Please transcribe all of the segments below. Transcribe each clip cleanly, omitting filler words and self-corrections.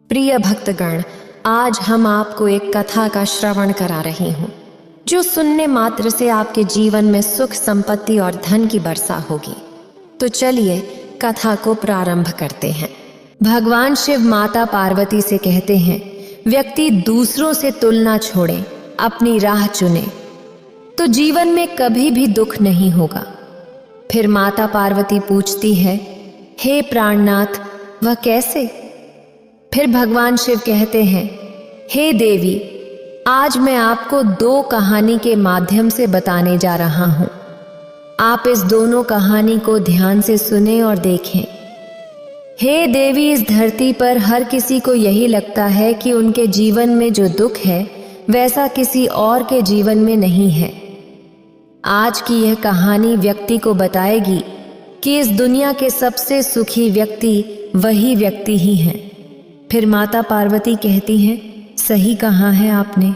प्रिय भक्तगण, आज हम आपको एक कथा का श्रवण करा रही हूँ जो सुनने मात्र से आपके जीवन में सुख, संपत्ति और धन की वर्षा होगी। तो चलिए कथा को प्रारंभ करते हैं। भगवान शिव माता पार्वती से कहते हैं, व्यक्ति दूसरों से तुलना छोड़े, अपनी राह चुने तो जीवन में कभी भी दुख नहीं होगा। फिर माता पार्वती पूछती है, हे प्राणनाथ, वह कैसे? फिर भगवान शिव कहते हैं, हे देवी, आज मैं आपको दो कहानी के माध्यम से बताने जा रहा हूं। आप इस दोनों कहानी को ध्यान से सुने और देखें। हे देवी, इस धरती पर हर किसी को यही लगता है कि उनके जीवन में जो दुख है वैसा किसी और के जीवन में नहीं है। आज की यह कहानी व्यक्ति को बताएगी कि इस दुनिया के सबसे सुखी व्यक्ति वही व्यक्ति ही हैं। फिर माता पार्वती कहती हैं, सही कहा है आपने,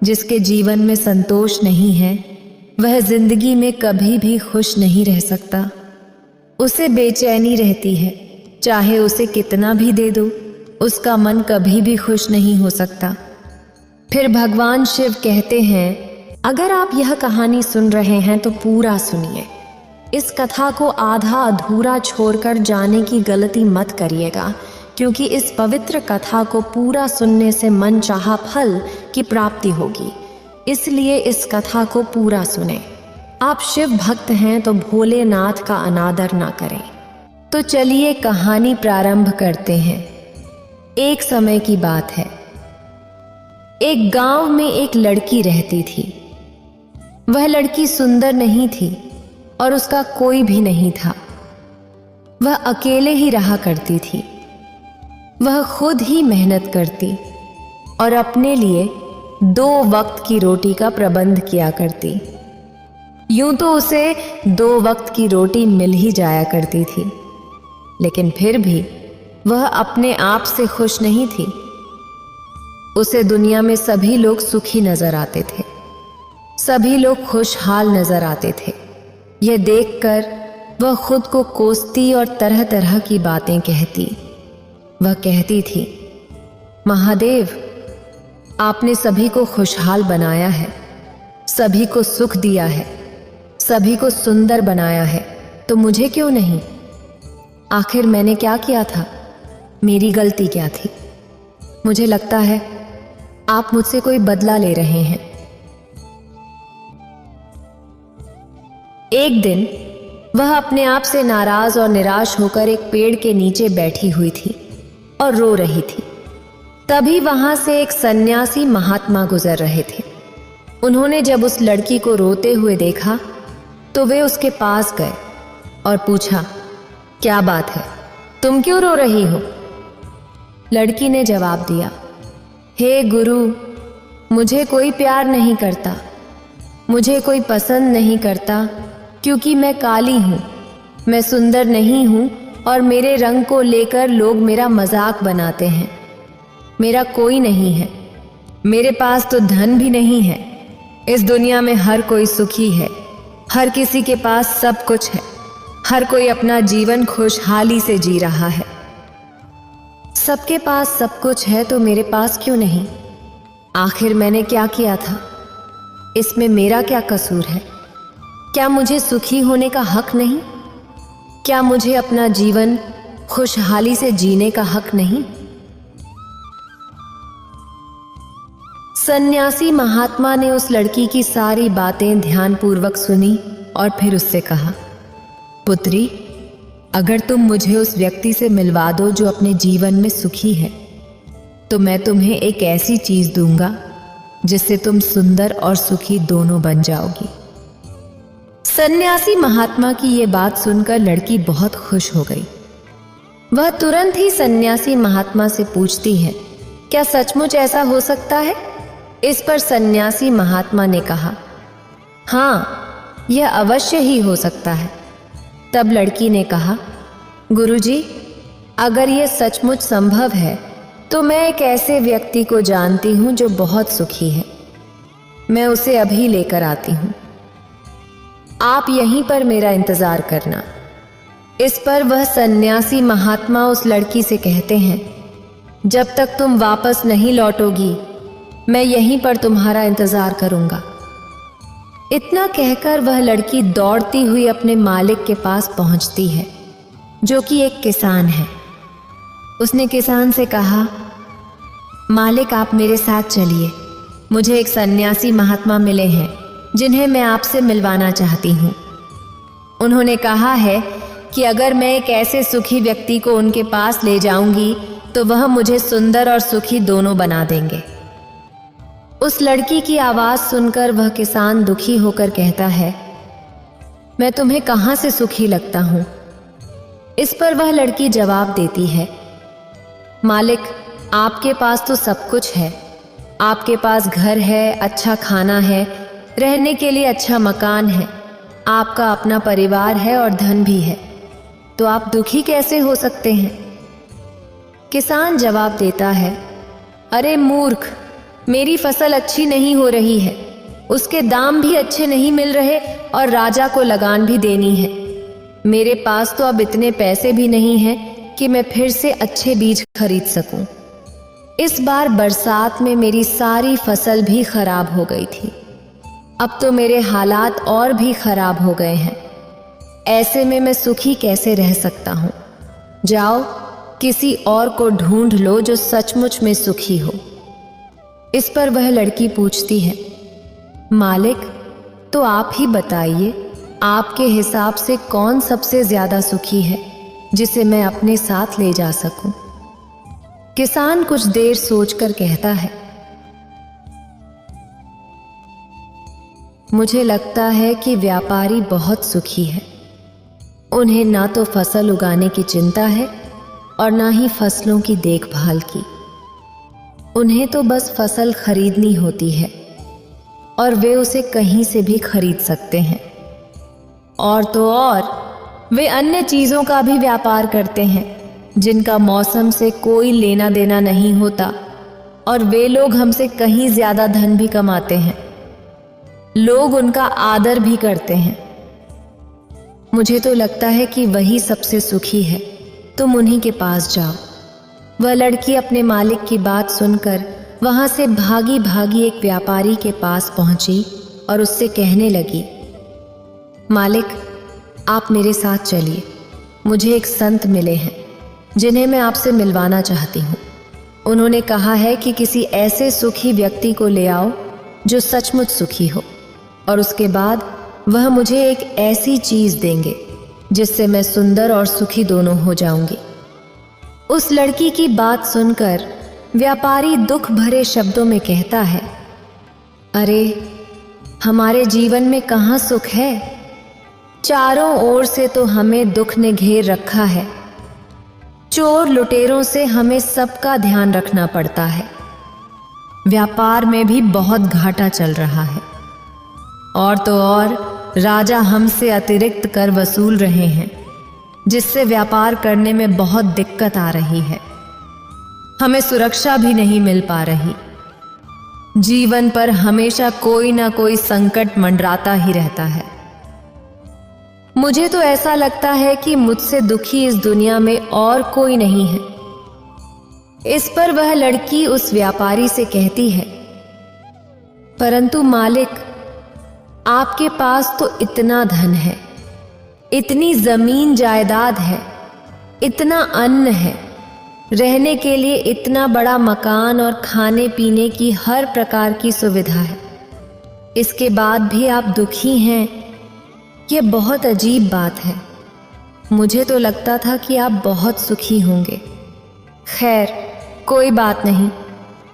जिसके जीवन में संतोष नहीं है वह जिंदगी में कभी भी खुश नहीं रह सकता। उसे बेचैनी रहती है, चाहे उसे कितना भी दे दो उसका मन कभी भी खुश नहीं हो सकता। फिर भगवान शिव कहते हैं, अगर आप यह कहानी सुन रहे हैं तो पूरा सुनिए। इस कथा को आधा अधूरा छोड़कर जाने की गलती मत करिएगा, क्योंकि इस पवित्र कथा को पूरा सुनने से मन चाहा फल की प्राप्ति होगी। इसलिए इस कथा को पूरा सुने। आप शिव भक्त हैं तो भोलेनाथ का अनादर ना करें। तो चलिए कहानी प्रारंभ करते हैं। एक समय की बात है। एक गांव में एक लड़की रहती थी। वह लड़की सुंदर नहीं थी और उसका कोई भी नहीं था। वह अकेले ही रहा करती थी। वह खुद ही मेहनत करती और अपने लिए 2 वक्त की रोटी का प्रबंध किया करती। यूं तो उसे 2 वक्त की रोटी मिल ही जाया करती थी, लेकिन फिर भी वह अपने आप से खुश नहीं थी। उसे दुनिया में सभी लोग सुखी नजर आते थे, सभी लोग खुशहाल नजर आते थे। यह देखकर वह खुद को कोसती और तरह तरह की बातें कहती। वह कहती थी, महादेव, आपने सभी को खुशहाल बनाया है, सभी को सुख दिया है, सभी को सुंदर बनाया है, तो मुझे क्यों नहीं? आखिर मैंने क्या किया था? मेरी गलती क्या थी? मुझे लगता है आप मुझसे कोई बदला ले रहे हैं। एक दिन वह अपने आप से नाराज और निराश होकर एक पेड़ के नीचे बैठी हुई थी और रो रही थी। तभी वहां से एक सन्यासी महात्मा गुजर रहे थे। उन्होंने जब उस लड़की को रोते हुए देखा तो वे उसके पास गए और पूछा, क्या बात है, तुम क्यों रो रही हो? लड़की ने जवाब दिया, हे गुरु, मुझे कोई प्यार नहीं करता, मुझे कोई पसंद नहीं करता, क्योंकि मैं काली हूं, मैं सुंदर नहीं हूं और मेरे रंग को लेकर लोग मेरा मजाक बनाते हैं। मेरा कोई नहीं है, मेरे पास तो धन भी नहीं है। इस दुनिया में हर कोई सुखी है, हर किसी के पास सब कुछ है, हर कोई अपना जीवन खुशहाली से जी रहा है। सबके पास सब कुछ है तो मेरे पास क्यों नहीं? आखिर मैंने क्या किया था? इसमें मेरा क्या कसूर है? क्या मुझे सुखी होने का हक नहीं? क्या मुझे अपना जीवन खुशहाली से जीने का हक नहीं? सन्यासी महात्मा ने उस लड़की की सारी बातें ध्यानपूर्वक सुनी और फिर उससे कहा, पुत्री, अगर तुम मुझे उस व्यक्ति से मिलवा दो जो अपने जीवन में सुखी है, तो मैं तुम्हें एक ऐसी चीज दूंगा जिससे तुम सुंदर और सुखी दोनों बन जाओगी। सन्यासी महात्मा की ये बात सुनकर लड़की बहुत खुश हो गई। वह तुरंत ही सन्यासी महात्मा से पूछती है, क्या सचमुच ऐसा हो सकता है? इस पर सन्यासी महात्मा ने कहा, हाँ, यह अवश्य ही हो सकता है। तब लड़की ने कहा, गुरुजी, अगर यह सचमुच संभव है तो मैं एक ऐसे व्यक्ति को जानती हूं जो बहुत सुखी है। मैं उसे अभी लेकर आती हूं। आप यहीं पर मेरा इंतजार करना। इस पर वह सन्यासी महात्मा उस लड़की से कहते हैं, जब तक तुम वापस नहीं लौटोगी मैं यहीं पर तुम्हारा इंतजार करूंगा। इतना कहकर वह लड़की दौड़ती हुई अपने मालिक के पास पहुंचती है, जो कि एक किसान है। उसने किसान से कहा, मालिक आप मेरे साथ चलिए, मुझे एक सन्यासी महात्मा मिले हैं जिन्हें मैं आपसे मिलवाना चाहती हूँ। उन्होंने कहा है कि अगर मैं एक ऐसे सुखी व्यक्ति को उनके पास ले जाऊंगी तो वह मुझे सुंदर और सुखी दोनों बना देंगे। उस लड़की की आवाज़ सुनकर वह किसान दुखी होकर कहता है, मैं तुम्हें कहाँ से सुखी लगता हूँ? इस पर वह लड़की जवाब देती है, मालिक आपके पास तो सब कुछ है, आपके पास घर है, अच्छा खाना है, रहने के लिए अच्छा मकान है, आपका अपना परिवार है और धन भी है, तो आप दुखी कैसे हो सकते हैं? किसान जवाब देता है, अरे मूर्ख, मेरी फसल अच्छी नहीं हो रही है, उसके दाम भी अच्छे नहीं मिल रहे और राजा को लगान भी देनी है। मेरे पास तो अब इतने पैसे भी नहीं हैं कि मैं फिर से अच्छे बीज खरीद सकूं। इस बार बरसात में मेरी सारी फसल भी खराब हो गई थी। अब तो मेरे हालात और भी खराब हो गए हैं। ऐसे में मैं सुखी कैसे रह सकता हूँ? जाओ किसी और को ढूंढ लो जो सचमुच में सुखी हो। इस पर वह लड़की पूछती है, मालिक तो आप ही बताइए, आपके हिसाब से कौन सबसे ज्यादा सुखी है जिसे मैं अपने साथ ले जा सकूं? किसान कुछ देर सोचकर कहता है, मुझे लगता है कि व्यापारी बहुत सुखी है। उन्हें ना तो फसल उगाने की चिंता है और ना ही फसलों की देखभाल की। उन्हें तो बस फसल खरीदनी होती है और वे उसे कहीं से भी खरीद सकते हैं। और तो और वे अन्य चीज़ों का भी व्यापार करते हैं जिनका मौसम से कोई लेना देना नहीं होता, और वे लोग हमसे कहीं ज़्यादा धन भी कमाते हैं। लोग उनका आदर भी करते हैं। मुझे तो लगता है कि वही सबसे सुखी है, तुम उन्हीं के पास जाओ। वह लड़की अपने मालिक की बात सुनकर वहां से भागी भागी एक व्यापारी के पास पहुंची और उससे कहने लगी, मालिक आप मेरे साथ चलिए, मुझे एक संत मिले हैं जिन्हें मैं आपसे मिलवाना चाहती हूँ। उन्होंने कहा है कि किसी ऐसे सुखी व्यक्ति को ले आओ जो सचमुच सुखी हो, और उसके बाद वह मुझे एक ऐसी चीज़ देंगे जिससे मैं सुंदर और सुखी दोनों हो जाऊंगी। उस लड़की की बात सुनकर व्यापारी दुख भरे शब्दों में कहता है, अरे हमारे जीवन में कहाँ सुख है? चारों ओर से तो हमें दुख ने घेर रखा है। चोर लुटेरों से हमें सबका ध्यान रखना पड़ता है। व्यापार में भी बहुत घाटा चल रहा है, और तो और राजा हमसे अतिरिक्त कर वसूल रहे हैं, जिससे व्यापार करने में बहुत दिक्कत आ रही है। हमें सुरक्षा भी नहीं मिल पा रही। जीवन पर हमेशा कोई ना कोई संकट मंडराता ही रहता है। मुझे तो ऐसा लगता है कि मुझसे दुखी इस दुनिया में और कोई नहीं है। इस पर वह लड़की उस व्यापारी से कहती है, परंतु मालिक आपके पास तो इतना धन है, इतनी जमीन जायदाद है, इतना अन्न है, रहने के लिए इतना बड़ा मकान और खाने पीने की हर प्रकार की सुविधा है। इसके बाद भी आप दुखी हैं, यह बहुत अजीब बात है। मुझे तो लगता था कि आप बहुत सुखी होंगे। खैर कोई बात नहीं,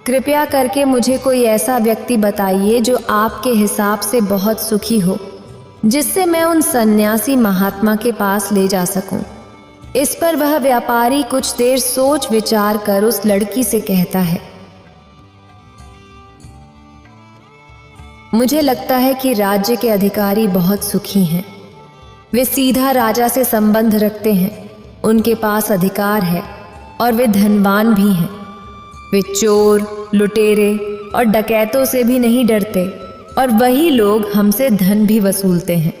कृपया करके मुझे कोई ऐसा व्यक्ति बताइए जो आपके हिसाब से बहुत सुखी हो, जिससे मैं उन सन्यासी महात्मा के पास ले जा सकूं। इस पर वह व्यापारी कुछ देर सोच विचार कर उस लड़की से कहता है, मुझे लगता है कि राज्य के अधिकारी बहुत सुखी हैं। वे सीधा राजा से संबंध रखते हैं, उनके पास अधिकार है और वे धनवान भी हैं। वे चोर, लुटेरे और डकैतों से भी नहीं डरते, और वही लोग हमसे धन भी वसूलते हैं।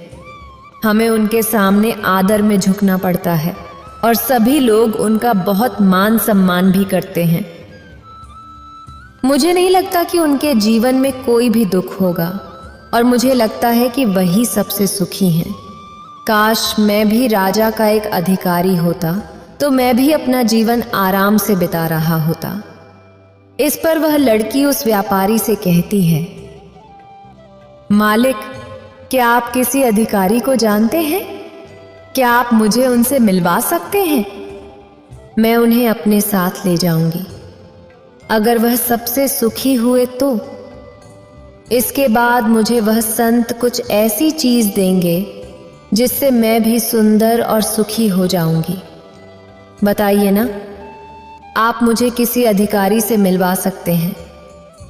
हमें उनके सामने आदर में झुकना पड़ता है और सभी लोग उनका बहुत मान सम्मान भी करते हैं। मुझे नहीं लगता कि उनके जीवन में कोई भी दुख होगा और मुझे लगता है कि वही सबसे सुखी हैं। काश मैं भी राजा का एक अधिकारी होता तो मैं भी अपना जीवन आराम से बिता रहा होता। इस पर वह लड़की उस व्यापारी से कहती है, मालिक, क्या आप किसी अधिकारी को जानते हैं? क्या आप मुझे उनसे मिलवा सकते हैं? मैं उन्हें अपने साथ ले जाऊंगी। अगर वह सबसे सुखी हुए तो इसके बाद मुझे वह संत कुछ ऐसी चीज देंगे जिससे मैं भी सुंदर और सुखी हो जाऊंगी। बताइए ना, आप मुझे किसी अधिकारी से मिलवा सकते हैं।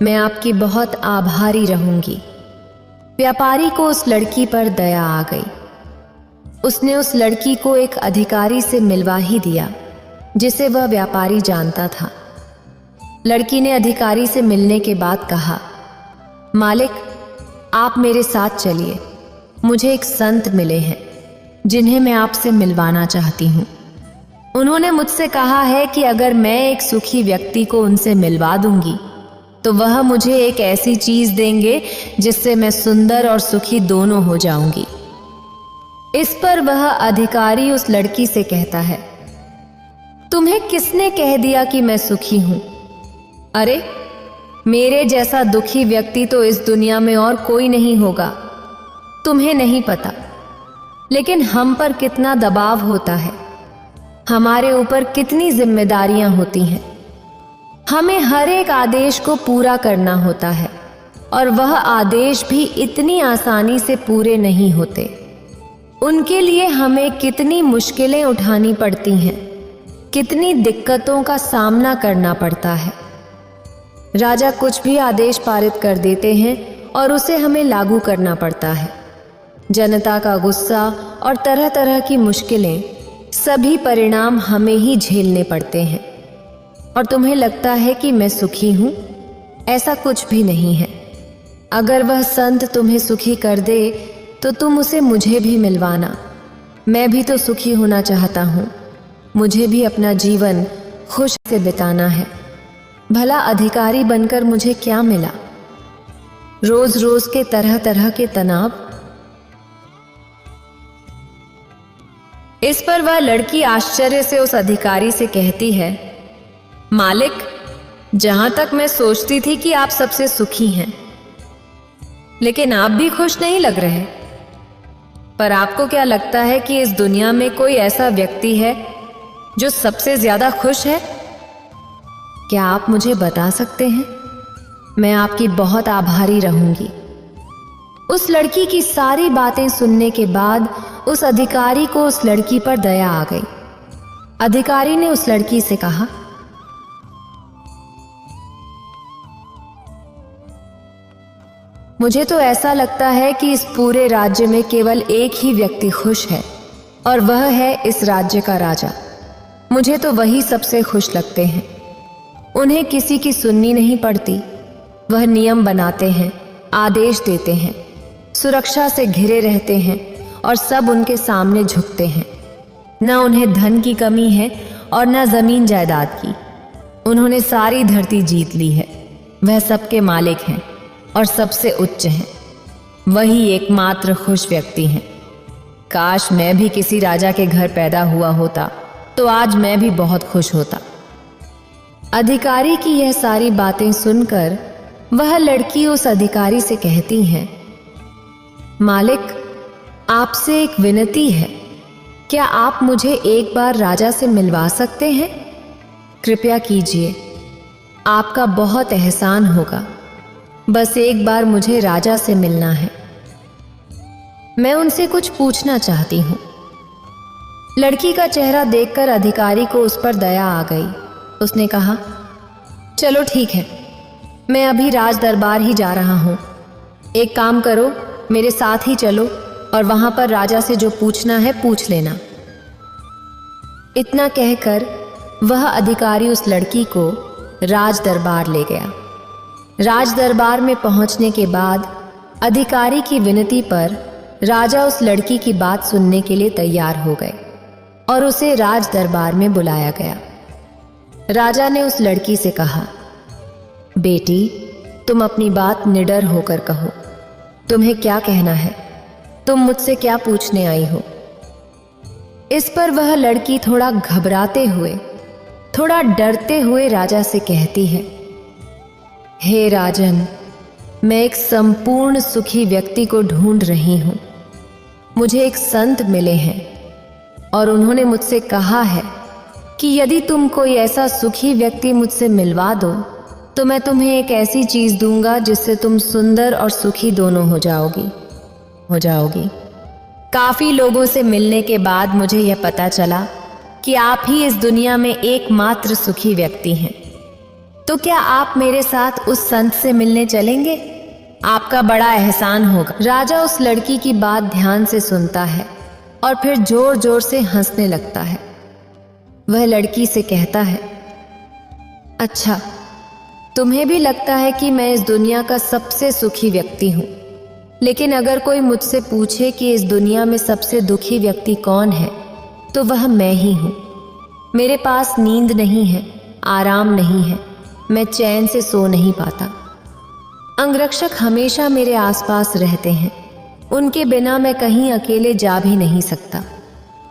मैं आपकी बहुत आभारी रहूंगी। व्यापारी को उस लड़की पर दया आ गई। उसने उस लड़की को एक अधिकारी से मिलवा ही दिया जिसे वह व्यापारी जानता था। लड़की ने अधिकारी से मिलने के बाद कहा, मालिक, आप मेरे साथ चलिए। मुझे एक संत मिले हैं जिन्हें मैं आपसे मिलवाना चाहती हूँ। उन्होंने मुझसे कहा है कि अगर मैं एक सुखी व्यक्ति को उनसे मिलवा दूंगी तो वह मुझे एक ऐसी चीज देंगे जिससे मैं सुंदर और सुखी दोनों हो जाऊंगी। इस पर वह अधिकारी उस लड़की से कहता है, तुम्हें किसने कह दिया कि मैं सुखी हूं? अरे, मेरे जैसा दुखी व्यक्ति तो इस दुनिया में और कोई नहीं होगा। तुम्हें नहीं पता, लेकिन हम पर कितना दबाव होता है, हमारे ऊपर कितनी जिम्मेदारियां होती हैं। हमें हर एक आदेश को पूरा करना होता है और वह आदेश भी इतनी आसानी से पूरे नहीं होते। उनके लिए हमें कितनी मुश्किलें उठानी पड़ती हैं, कितनी दिक्कतों का सामना करना पड़ता है। राजा कुछ भी आदेश पारित कर देते हैं और उसे हमें लागू करना पड़ता है। जनता का गुस्सा और तरह तरह की मुश्किलें, सभी परिणाम हमें ही झेलने पड़ते हैं। और तुम्हें लगता है कि मैं सुखी हूं? ऐसा कुछ भी नहीं है। अगर वह संत तुम्हें सुखी कर दे तो तुम उसे मुझे भी मिलवाना। मैं भी तो सुखी होना चाहता हूं। मुझे भी अपना जीवन खुश से बिताना है। भला अधिकारी बनकर मुझे क्या मिला? रोज रोज के तरह तरह के तनाव। इस पर वह लड़की आश्चर्य से उस अधिकारी से कहती है, मालिक, जहां तक मैं सोचती थी कि आप सबसे सुखी हैं, लेकिन आप भी खुश नहीं लग रहे। पर आपको क्या लगता है कि इस दुनिया में कोई ऐसा व्यक्ति है जो सबसे ज्यादा खुश है? क्या आप मुझे बता सकते हैं? मैं आपकी बहुत आभारी रहूंगी। उस लड़की की सारी बातें सुनने के बाद उस अधिकारी को उस लड़की पर दया आ गई। अधिकारी ने उस लड़की से कहा, मुझे तो ऐसा लगता है कि इस पूरे राज्य में केवल एक ही व्यक्ति खुश है और वह है इस राज्य का राजा। मुझे तो वही सबसे खुश लगते हैं। उन्हें किसी की सुननी नहीं पड़ती। वह नियम बनाते हैं, आदेश देते हैं, सुरक्षा से घिरे रहते हैं और सब उनके सामने झुकते हैं। न उन्हें धन की कमी है और न जमीन जायदाद की। उन्होंने सारी धरती जीत ली है। वह सबके मालिक हैं और सबसे उच्च हैं। वही एकमात्र खुश व्यक्ति हैं। काश मैं भी किसी राजा के घर पैदा हुआ होता तो आज मैं भी बहुत खुश होता। अधिकारी की यह सारी बातें सुनकर वह लड़की उस अधिकारी से कहती है, मालिक, आपसे एक विनती है। क्या आप मुझे एक बार राजा से मिलवा सकते हैं? कृपया कीजिए, आपका बहुत एहसान होगा। बस एक बार मुझे राजा से मिलना है। मैं उनसे कुछ पूछना चाहती हूँ। लड़की का चेहरा देखकर अधिकारी को उस पर दया आ गई। उसने कहा, चलो ठीक है, मैं अभी राज दरबार ही जा रहा हूँ। एक काम करो, मेरे साथ ही चलो और वहां पर राजा से जो पूछना है पूछ लेना। इतना कहकर वह अधिकारी उस लड़की को राज दरबार ले गया। राज दरबार में पहुंचने के बाद अधिकारी की विनती पर राजा उस लड़की की बात सुनने के लिए तैयार हो गए और उसे राज दरबार में बुलाया गया। राजा ने उस लड़की से कहा, बेटी, तुम अपनी बात निडर होकर कहो। तुम्हें क्या कहना है? तुम मुझसे क्या पूछने आई हो? इस पर वह लड़की थोड़ा घबराते हुए, थोड़ा डरते हुए राजा से कहती है, हे राजन, मैं एक संपूर्ण सुखी व्यक्ति को ढूंढ रही हूं। मुझे एक संत मिले हैं और उन्होंने मुझसे कहा है कि यदि तुम कोई ऐसा सुखी व्यक्ति मुझसे मिलवा दो तो मैं तुम्हें एक ऐसी चीज दूंगा जिससे तुम सुंदर और सुखी दोनों हो जाओगी। काफी लोगों से मिलने के बाद मुझे यह पता चला कि आप ही इस दुनिया में एकमात्र सुखी व्यक्ति हैं। तो क्या आप मेरे साथ उस संत से मिलने चलेंगे? आपका बड़ा एहसान होगा। राजा उस लड़की की बात ध्यान से सुनता है और फिर जोर जोर से हंसने लगता है। वह लड़की से कहता है, अच्छा, तुम्हें भी लगता है कि मैं इस दुनिया का सबसे सुखी व्यक्ति हूं, लेकिन अगर कोई मुझसे पूछे कि इस दुनिया में सबसे दुखी व्यक्ति कौन है तो वह मैं ही हूं। मेरे पास नींद नहीं है, आराम नहीं है, मैं चैन से सो नहीं पाता। अंगरक्षक हमेशा मेरे आसपास रहते हैं, उनके बिना मैं कहीं अकेले जा भी नहीं सकता।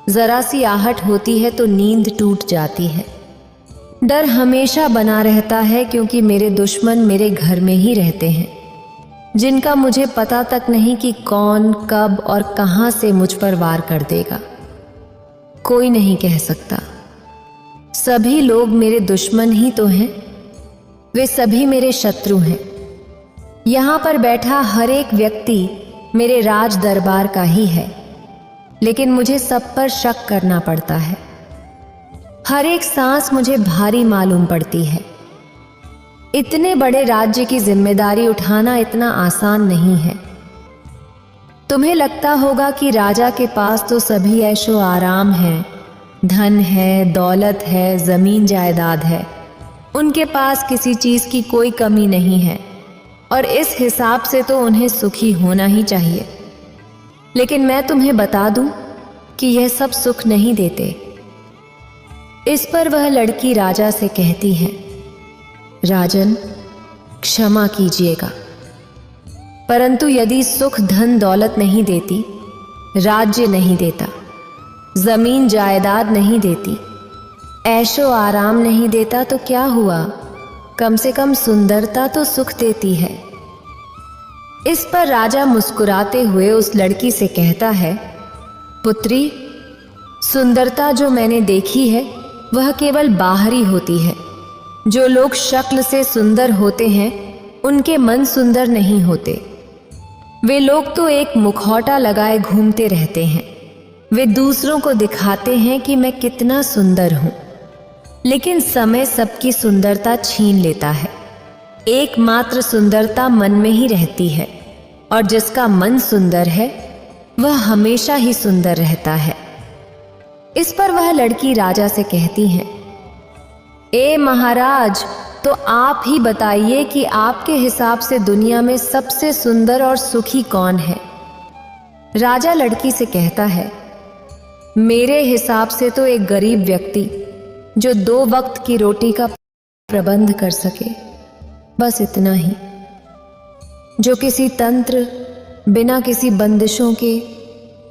जरा सी आहट होती है तो नींद टूट जाती है। डर हमेशा बना रहता है क्योंकि मेरे दुश्मन मेरे घर में ही रहते हैं, जिनका मुझे पता तक नहीं कि कौन, कब और कहां से मुझ पर वार कर देगा। कोई नहीं कह सकता। सभी लोग मेरे दुश्मन ही तो हैं, वे सभी मेरे शत्रु हैं। यहां पर बैठा हर एक व्यक्ति मेरे राज दरबार का ही है, लेकिन मुझे सब पर शक करना पड़ता है। हर एक सांस मुझे भारी मालूम पड़ती है। इतने बड़े राज्य की जिम्मेदारी उठाना इतना आसान नहीं है। तुम्हें लगता होगा कि राजा के पास तो सभी ऐशो आराम है, धन है, दौलत है, जमीन जायदाद है, उनके पास किसी चीज की कोई कमी नहीं है और इस हिसाब से तो उन्हें सुखी होना ही चाहिए। लेकिन मैं तुम्हें बता दूं कि यह सब सुख नहीं देते। इस पर वह लड़की राजा से कहती है, राजन, क्षमा कीजिएगा, परंतु यदि सुख धन दौलत नहीं देती, राज्य नहीं देता, जमीन जायदाद नहीं देती, ऐशो आराम नहीं देता तो क्या हुआ? कम से कम सुंदरता तो सुख देती है। इस पर राजा मुस्कुराते हुए उस लड़की से कहता है, पुत्री, सुंदरता जो मैंने देखी है वह केवल बाहरी होती है। जो लोग शक्ल से सुंदर होते हैं उनके मन सुंदर नहीं होते। वे लोग तो एक मुखौटा लगाए घूमते रहते हैं। वे दूसरों को दिखाते हैं कि मैं कितना सुंदर हूं, लेकिन समय सबकी सुंदरता छीन लेता है। एकमात्र सुंदरता मन में ही रहती है और जिसका मन सुंदर है वह हमेशा ही सुंदर रहता है। इस पर वह लड़की राजा से कहती है, ए महाराज, तो आप ही बताइए कि आपके हिसाब से दुनिया में सबसे सुंदर और सुखी कौन है? राजा लड़की से कहता है, मेरे हिसाब से तो एक गरीब व्यक्ति जो 2 वक्त की रोटी का प्रबंध कर सके, बस इतना ही। जो किसी तंत्र, बिना किसी बंदिशों के,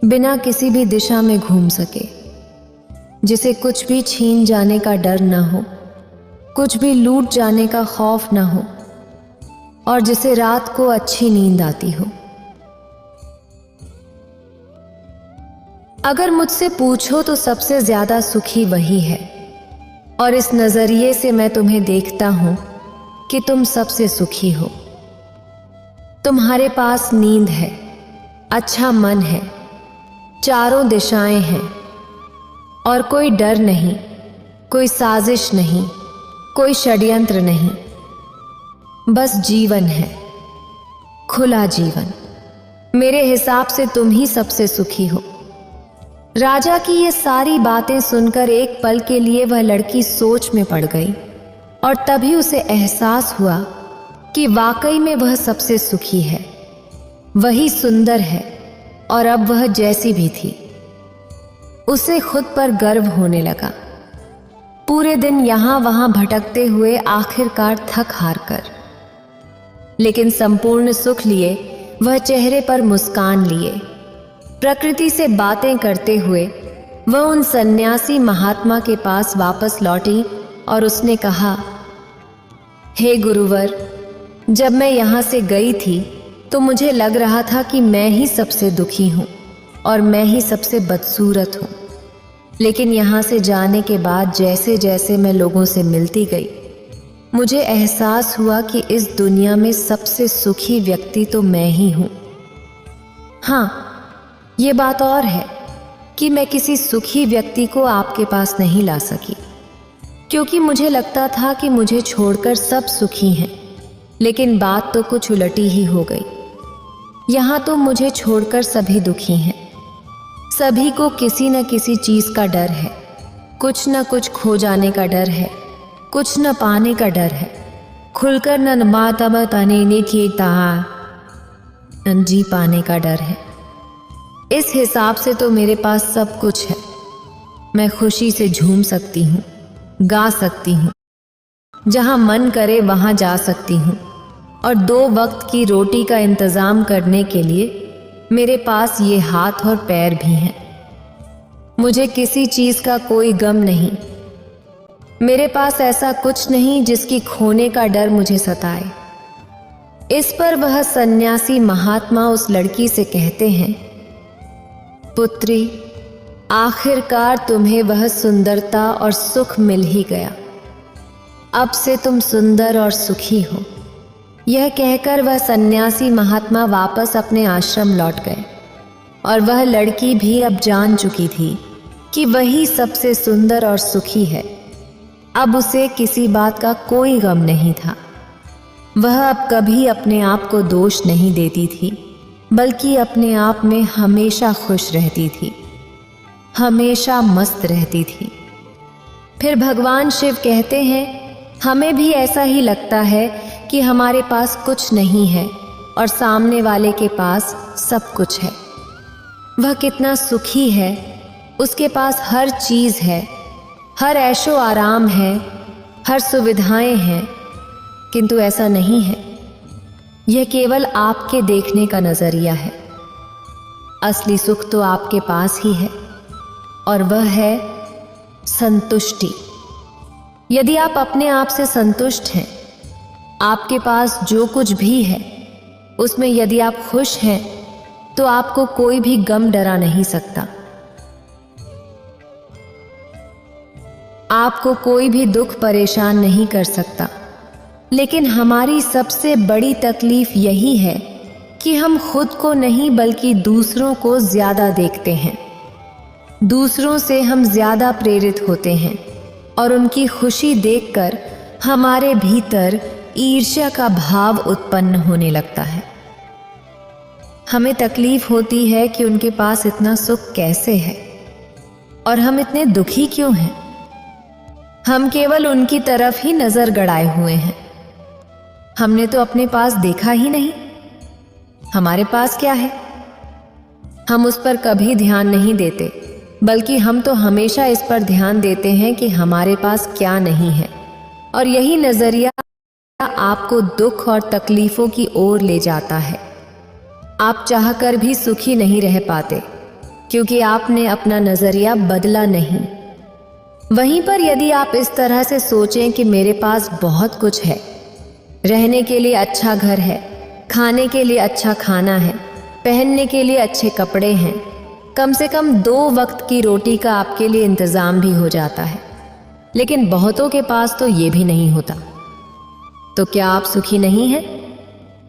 बिना किसी भी दिशा में घूम सके, जिसे कुछ भी छीन जाने का डर ना हो, कुछ भी लूट जाने का खौफ ना हो और जिसे रात को अच्छी नींद आती हो। अगर मुझसे पूछो तो सबसे ज्यादा सुखी वही है और इस नजरिए से मैं तुम्हें देखता हूं कि तुम सबसे सुखी हो। तुम्हारे पास नींद है, अच्छा मन है, चारों दिशाएं हैं और कोई डर नहीं, कोई साजिश नहीं, कोई षड्यंत्र नहीं। बस जीवन है, खुला जीवन। मेरे हिसाब से तुम ही सबसे सुखी हो। राजा की ये सारी बातें सुनकर एक पल के लिए वह लड़की सोच में पड़ गई और तभी उसे एहसास हुआ कि वाकई में वह सबसे सुखी है, वही सुंदर है और अब वह जैसी भी थी। उसे खुद पर गर्व होने लगा। पूरे दिन यहां वहां भटकते हुए आखिरकार थक हार कर लेकिन संपूर्ण सुख लिए वह चेहरे पर मुस्कान लिए। प्रकृति से बातें करते हुए वह उन सन्यासी महात्मा के पास वापस लौटी और उसने कहा, हे गुरुवर, जब मैं यहाँ से गई थी तो मुझे लग रहा था कि मैं ही सबसे दुखी हूँ और मैं ही सबसे बदसूरत हूँ। लेकिन यहाँ से जाने के बाद जैसे जैसे मैं लोगों से मिलती गई, मुझे एहसास हुआ कि इस दुनिया में सबसे सुखी व्यक्ति तो मैं ही हूँ। हाँ, ये बात और है कि मैं किसी सुखी व्यक्ति को आपके पास नहीं ला सकी, क्योंकि मुझे लगता था कि मुझे छोड़कर सब सुखी हैं। लेकिन बात तो कुछ उलटी ही हो गई। यहाँ तो मुझे छोड़कर सभी दुखी हैं। सभी को किसी न किसी चीज़ का डर है, कुछ न कुछ खो जाने का डर है, कुछ न पाने का डर है। खुलकर न माता बताने ने जी पाने का डर है। इस हिसाब से तो मेरे पास सब कुछ है। मैं खुशी से झूम सकती हूँ, गा सकती हूँ, जहाँ मन करे वहाँ जा सकती हूँ, और 2 वक्त की रोटी का इंतज़ाम करने के लिए मेरे पास ये हाथ और पैर भी हैं। मुझे किसी चीज़ का कोई गम नहीं। मेरे पास ऐसा कुछ नहीं जिसकी खोने का डर मुझे सताए। इस पर वह सन्यासी महात्मा उस लड़की से कहते हैं, पुत्री, आखिरकार तुम्हें वह सुंदरता और सुख मिल ही गया। अब से तुम सुंदर और सुखी हो। यह कहकर वह सन्यासी महात्मा वापस अपने आश्रम लौट गए, और वह लड़की भी अब जान चुकी थी कि वही सबसे सुंदर और सुखी है। अब उसे किसी बात का कोई गम नहीं था। वह अब कभी अपने आप को दोष नहीं देती थी, बल्कि अपने आप में हमेशा खुश रहती थी, हमेशा मस्त रहती थी। फिर भगवान शिव कहते हैं, हमें भी ऐसा ही लगता है कि हमारे पास कुछ नहीं है और सामने वाले के पास सब कुछ है। वह कितना सुखी है, उसके पास हर चीज़ है, हर ऐशो आराम है, हर सुविधाएं हैं। किंतु ऐसा नहीं है। यह केवल आपके देखने का नजरिया है। असली सुख तो आपके पास ही है, और वह है संतुष्टि। यदि आप अपने आप से संतुष्ट हैं, आपके पास जो कुछ भी है उसमें यदि आप खुश हैं, तो आपको कोई भी गम डरा नहीं सकता। आपको कोई भी दुख परेशान नहीं कर सकता। लेकिन हमारी सबसे बड़ी तकलीफ यही है कि हम खुद को नहीं बल्कि दूसरों को ज्यादा देखते हैं। दूसरों से हम ज्यादा प्रेरित होते हैं, और उनकी खुशी देखकर हमारे भीतर ईर्ष्या का भाव उत्पन्न होने लगता है। हमें तकलीफ होती है कि उनके पास इतना सुख कैसे है, और हम इतने दुखी क्यों हैं। हम केवल उनकी तरफ ही नजर गड़ाए हुए हैं। हमने तो अपने पास देखा ही नहीं, हमारे पास क्या है। हम उस पर कभी ध्यान नहीं देते, बल्कि हम तो हमेशा इस पर ध्यान देते हैं कि हमारे पास क्या नहीं है। और यही नजरिया आपको दुख और तकलीफों की ओर ले जाता है। आप चाहकर भी सुखी नहीं रह पाते, क्योंकि आपने अपना नजरिया बदला नहीं। वहीं पर यदि आप इस तरह से सोचें कि मेरे पास बहुत कुछ है, रहने के लिए अच्छा घर है, खाने के लिए अच्छा खाना है, पहनने के लिए अच्छे कपड़े हैं, कम से कम 2 वक्त की रोटी का आपके लिए इंतज़ाम भी हो जाता है। लेकिन बहुतों के पास तो ये भी नहीं होता। तो क्या आप सुखी नहीं हैं?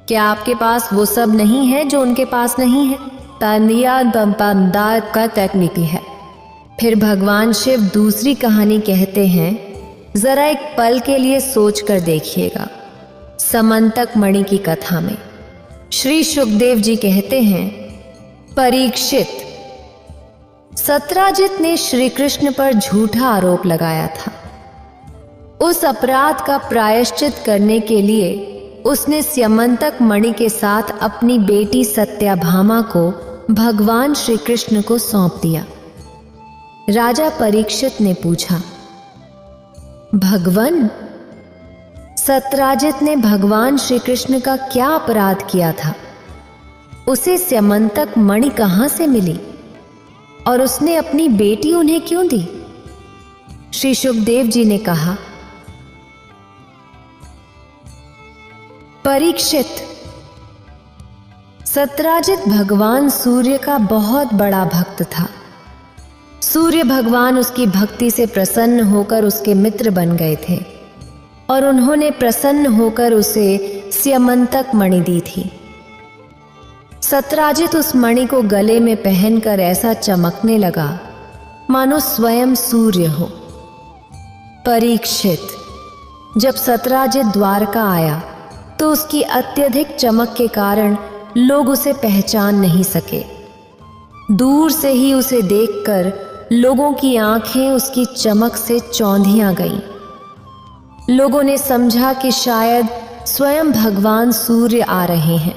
क्या आपके पास वो सब नहीं है जो उनके पास नहीं है? तानिया दंपांदा का तकनीकी है। फिर भगवान शिव दूसरी कहानी कहते हैं, जरा एक पल के लिए सोच कर देखिएगा। समंतक मणि की कथा में श्री सुखदेव जी कहते हैं, परीक्षित, सत्राजित ने श्री कृष्ण पर झूठा आरोप लगाया था। उस अपराध का प्रायश्चित करने के लिए उसने स्यमंतक मणि के साथ अपनी बेटी सत्याभामा को भगवान श्री कृष्ण को सौंप दिया। राजा परीक्षित ने पूछा, भगवन, सत्यराजित ने भगवान श्री कृष्ण का क्या अपराध किया था? उसे स्यमंतक मणि कहां से मिली और उसने अपनी बेटी उन्हें क्यों दी? श्री सुखदेव जी ने कहा, परीक्षित, सत्यराजित भगवान सूर्य का बहुत बड़ा भक्त था। सूर्य भगवान उसकी भक्ति से प्रसन्न होकर उसके मित्र बन गए थे और उन्होंने प्रसन्न होकर उसे स्यमंतक मणि दी थी। सत्यराजित उस मणि को गले में पहनकर ऐसा चमकने लगा मानो स्वयं सूर्य हो। परीक्षित, जब सत्यराजित द्वारका आया तो उसकी अत्यधिक चमक के कारण लोग उसे पहचान नहीं सके। दूर से ही उसे देखकर लोगों की आंखें उसकी चमक से चौंधियां गईं। लोगों ने समझा कि शायद स्वयं भगवान सूर्य आ रहे हैं।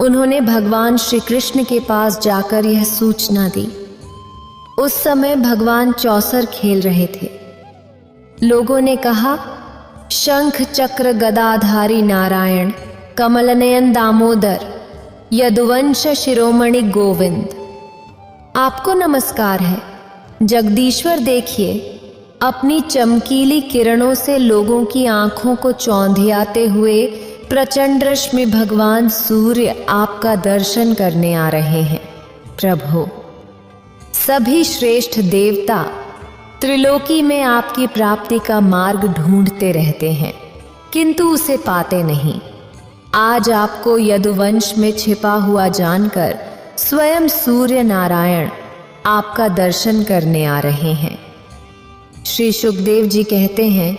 उन्होंने भगवान श्री कृष्ण के पास जाकर यह सूचना दी। उस समय भगवान चौसर खेल रहे थे। लोगों ने कहा, शंख चक्र गदाधारी नारायण, कमलनयन दामोदर, यदुवंश शिरोमणि गोविंद, आपको नमस्कार है। जगदीश्वर देखिए, अपनी चमकीली किरणों से लोगों की आंखों को चौंधियाते हुए प्रचंड रश्मि भगवान सूर्य आपका दर्शन करने आ रहे हैं। प्रभु, सभी श्रेष्ठ देवता त्रिलोकी में आपकी प्राप्ति का मार्ग ढूंढते रहते हैं, किंतु उसे पाते नहीं। आज आपको यदुवंश में छिपा हुआ जानकर स्वयं सूर्य नारायण आपका दर्शन करने आ रहे हैं। श्री सुखदेव जी कहते हैं,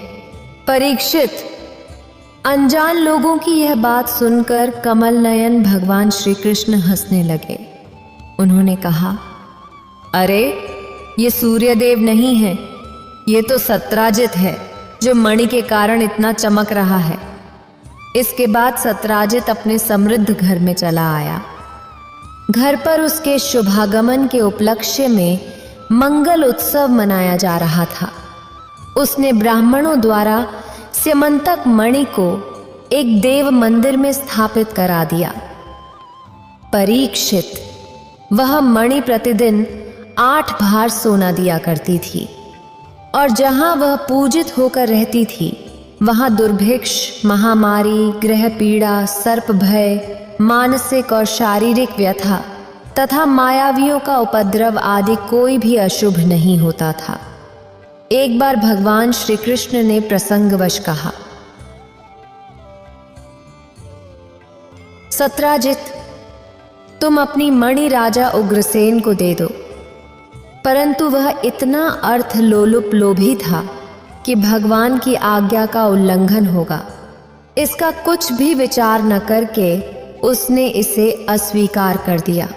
परीक्षित, अनजान लोगों की यह बात सुनकर कमल नयन भगवान श्री कृष्ण हंसने लगे। उन्होंने कहा, अरे ये सूर्यदेव नहीं है, ये तो सत्यराजित है जो मणि के कारण इतना चमक रहा है। इसके बाद सत्यराजित अपने समृद्ध घर में चला आया। घर पर उसके शुभागमन के उपलक्ष्य में मंगल उत्सव मनाया जा रहा था। उसने ब्राह्मणों द्वारा स्यमंतक मणि को एक देव मंदिर में स्थापित करा दिया। परीक्षित, वह मणि प्रतिदिन 8 भार सोना दिया करती थी और जहां वह पूजित होकर रहती थी वहां दुर्भिक्ष, महामारी, ग्रह पीड़ा, सर्प भय, मानसिक और शारीरिक व्यथा तथा मायावियों का उपद्रव आदि कोई भी अशुभ नहीं होता था। एक बार भगवान श्री कृष्ण ने प्रसंगवश कहा, सत्यराजित, तुम अपनी मणि राजा उग्रसेन को दे दो। परंतु वह इतना अर्थ लोलुप लोभी था कि भगवान की आज्ञा का उल्लंघन होगा, इसका कुछ भी विचार न करके उसने इसे अस्वीकार कर दिया।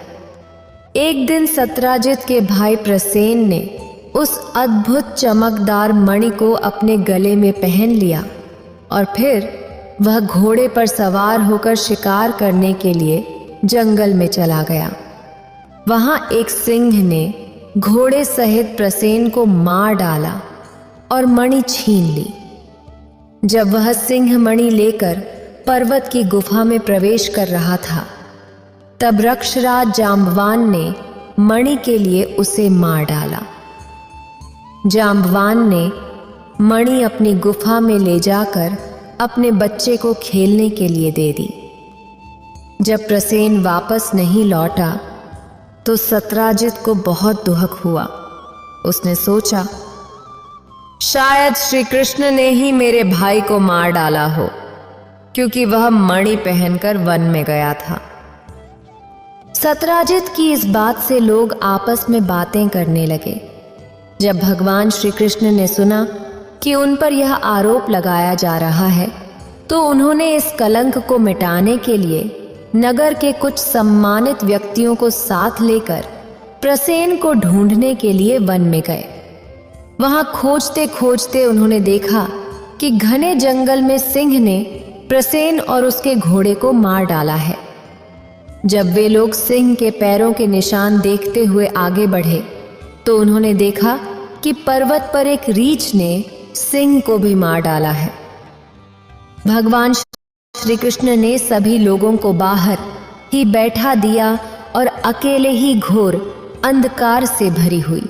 एक दिन सत्यराजित के भाई प्रसेन ने उस अद्भुत चमकदार मणि को अपने गले में पहन लिया और फिर वह घोड़े पर सवार होकर शिकार करने के लिए जंगल में चला गया। वहां एक सिंह ने घोड़े सहित प्रसेन को मार डाला और मणि छीन ली। जब वह सिंह मणि लेकर पर्वत की गुफा में प्रवेश कर रहा था, तब रक्षराज जांबवान ने मणि के लिए उसे मार डाला। जांबवान ने मणि अपनी गुफा में ले जाकर अपने बच्चे को खेलने के लिए दे दी। जब प्रसेन वापस नहीं लौटा तो सत्यराजित को बहुत दुख हुआ। उसने सोचा, शायद श्री कृष्ण ने ही मेरे भाई को मार डाला हो, क्योंकि वह मणि पहनकर वन में गया था। सत्यराजित की इस बात से लोग आपस में बातें करने लगे। जब भगवान श्री कृष्ण ने सुना कि उन पर यह आरोप लगाया जा रहा है, तो उन्होंने इस कलंक को मिटाने के लिए नगर के कुछ सम्मानित व्यक्तियों को साथ लेकर प्रसेन को ढूंढने के लिए वन में गए। वहां खोजते खोजते उन्होंने देखा कि घने जंगल में सिंह ने प्रसेन और उसके घोड़े को मार डाला है। जब वे लोग सिंह के पैरों के निशान देखते हुए आगे बढ़े तो उन्होंने देखा कि पर्वत पर एक रीछ ने सिंह को भी मार डाला है। भगवान श्री कृष्ण ने सभी लोगों को बाहर ही बैठा दिया और अकेले ही घोर अंधकार से भरी हुई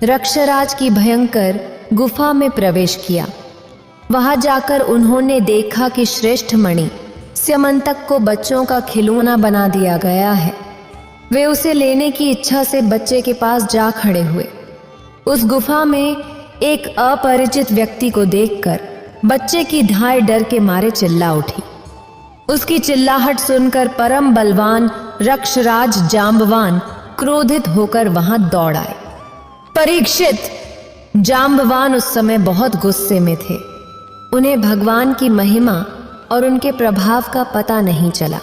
रक्षराज की भयंकर गुफा में प्रवेश किया। वहां जाकर उन्होंने देखा कि श्रेष्ठ मणि स्यमंतक को बच्चों का खिलौना बना दिया गया है। वे उसे लेने की इच्छा से बच्चे के पास जा खड़े हुए। उस गुफा में एक अपरिचित व्यक्ति को देखकर बच्चे की धाय डर के मारे चिल्ला उठी। उसकी चिल्लाहट सुनकर परम बलवान रक्षराज जांबवान क्रोधित होकर वहां दौड़ आए। परीक्षित! जांबवान उस समय बहुत गुस्से में थे। उन्हें भगवान की महिमा और उनके प्रभाव का पता नहीं चला।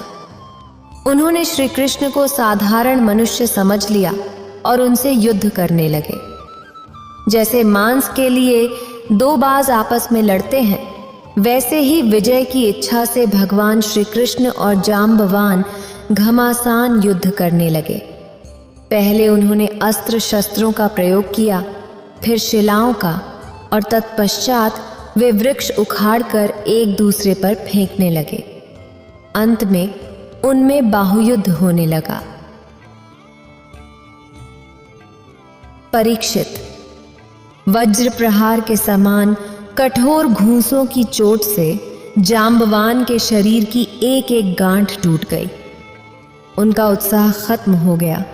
उन्होंने श्री कृष्ण को साधारण मनुष्य समझ लिया और उनसे युद्ध करने लगे। जैसे मांस के लिए दो बाज आपस में लड़ते हैं, वैसे ही विजय की इच्छा से भगवान श्री कृष्ण और जांबवान घमासान युद्ध करने लगे। पहले उन्होंने अस्त्र शस्त्रों का प्रयोग किया, फिर शिलाओं का, और तत्पश्चात वे वृक्ष उखाड़कर एक दूसरे पर फेंकने लगे। अंत में उनमें बाहुयुद्ध होने लगा। परीक्षित! वज्र प्रहार के समान कठोर घूंसों की चोट से जांबवान के शरीर की एक एक गांठ टूट गई। उनका उत्साह खत्म हो गया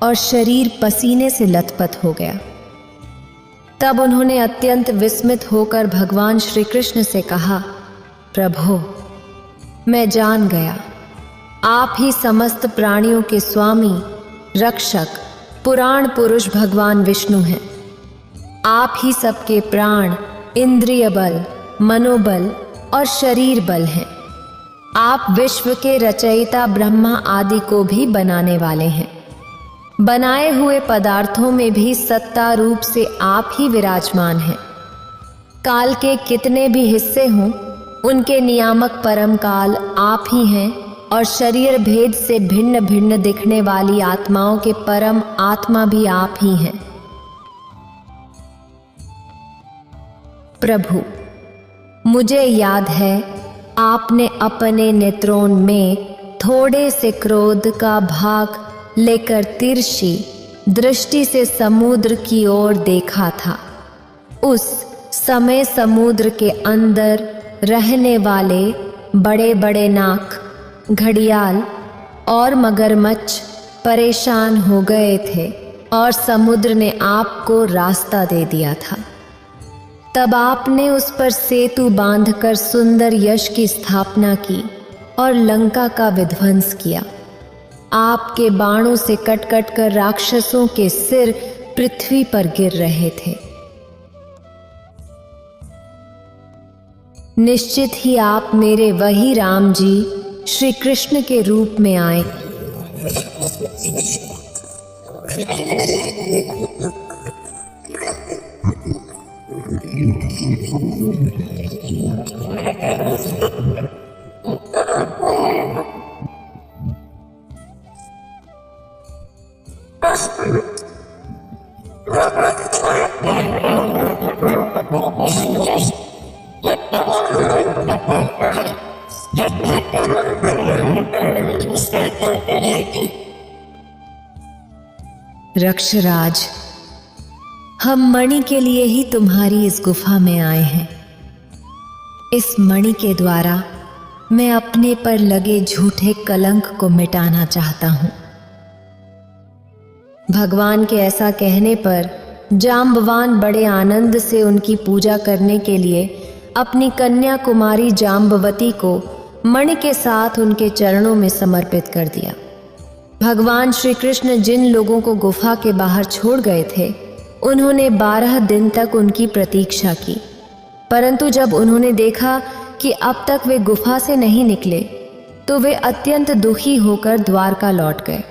और शरीर पसीने से लथपथ हो गया। तब उन्होंने अत्यंत विस्मित होकर भगवान श्री कृष्ण से कहा, प्रभो, मैं जान गया, आप ही समस्त प्राणियों के स्वामी, रक्षक, पुराण पुरुष भगवान विष्णु हैं। आप ही सबके प्राण, इंद्रिय बल, मनोबल और शरीर बल हैं। आप विश्व के रचयिता ब्रह्मा आदि को भी बनाने वाले हैं। बनाए हुए पदार्थों में भी सत्ता रूप से आप ही विराजमान हैं। काल के कितने भी हिस्से हों, उनके नियामक परम काल आप ही हैं और शरीर भेद से भिन्न भिन्न दिखने वाली आत्माओं के परम आत्मा भी आप ही हैं। प्रभु, मुझे याद है आपने अपने नेत्रों में थोड़े से क्रोध का भाग लेकर तिरछी दृष्टि से समुद्र की ओर देखा था। उस समय समुद्र के अंदर रहने वाले बड़े बड़े नाक, घड़ियाल और मगरमच्छ परेशान हो गए थे और समुद्र ने आपको रास्ता दे दिया था। तब आपने उस पर सेतु बांधकर सुंदर यश की स्थापना की और लंका का विध्वंस किया। आपके बाणों से कट कट कर राक्षसों के सिर पृथ्वी पर गिर रहे थे। निश्चित ही आप मेरे वही राम जी श्री कृष्ण के रूप में आए। रक्षराज, हम मणि के लिए ही तुम्हारी इस गुफा में आए हैं। इस मणि के द्वारा मैं अपने पर लगे झूठे कलंक को मिटाना चाहता हूं। भगवान के ऐसा कहने पर जांबवान बड़े आनंद से उनकी पूजा करने के लिए अपनी कन्या कुमारी जांबवती को मणि के साथ उनके चरणों में समर्पित कर दिया। भगवान श्री कृष्ण जिन लोगों को गुफा के बाहर छोड़ गए थे, उन्होंने 12 दिन तक उनकी प्रतीक्षा की, परंतु जब उन्होंने देखा कि अब तक वे गुफा से नहीं निकले, तो वे अत्यंत दुखी होकर द्वारका लौट गए।